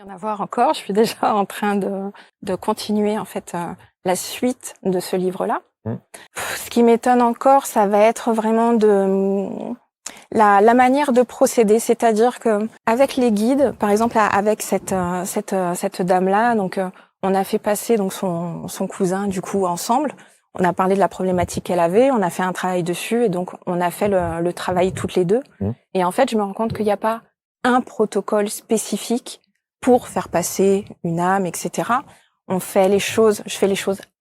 Y en avoir encore. Je suis déjà en train de continuer en fait la suite de ce livre-là. Ce qui m'étonne encore, ça va être vraiment la manière de procéder, c'est-à-dire que avec les guides, par exemple avec cette dame-là, donc on a fait passer donc son cousin du coup ensemble. On a parlé de la problématique qu'elle avait, on a fait un travail dessus et donc on a fait le travail toutes les deux. Et en fait, je me rends compte qu'il n'y a pas un protocole spécifique pour faire passer une âme, etc. Je fais les choses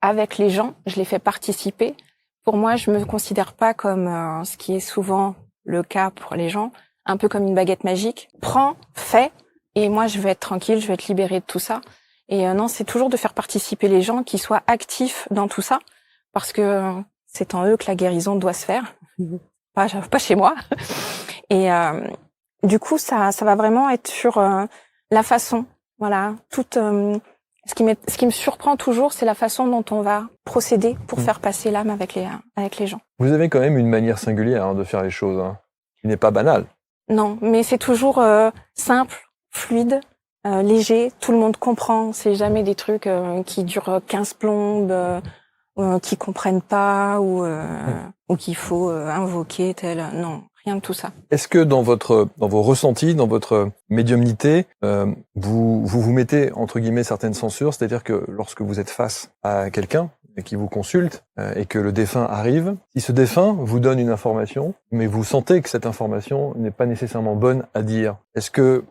avec les gens, je les fais participer. Pour moi, je me considère pas comme ce qui est souvent le cas pour les gens, un peu comme une baguette magique. Prends, fais, et moi je vais être tranquille, je vais être libérée de tout ça. Et non, c'est toujours de faire participer les gens, qui soient actifs dans tout ça, parce que c'est en eux que la guérison doit se faire, pas chez moi. Et du coup, ça va vraiment être sur la façon, voilà, ce qui me surprend toujours, c'est la façon dont on va procéder pour faire passer l'âme avec les gens. Vous avez quand même une manière singulière de faire les choses, qui n'est pas banale. Non, mais c'est toujours simple, fluide, léger, tout le monde comprend, c'est jamais des trucs qui durent 15 plombes, qui comprennent pas, ou qu'il faut invoquer tel... Non, rien de tout ça. Est-ce que dans vos ressentis, dans votre médiumnité, vous mettez entre guillemets certaines censures, c'est-à-dire que lorsque vous êtes face à quelqu'un qui vous consulte et que le défunt arrive, si ce défunt vous donne une information, mais vous sentez que cette information n'est pas nécessairement bonne à dire, est-ce que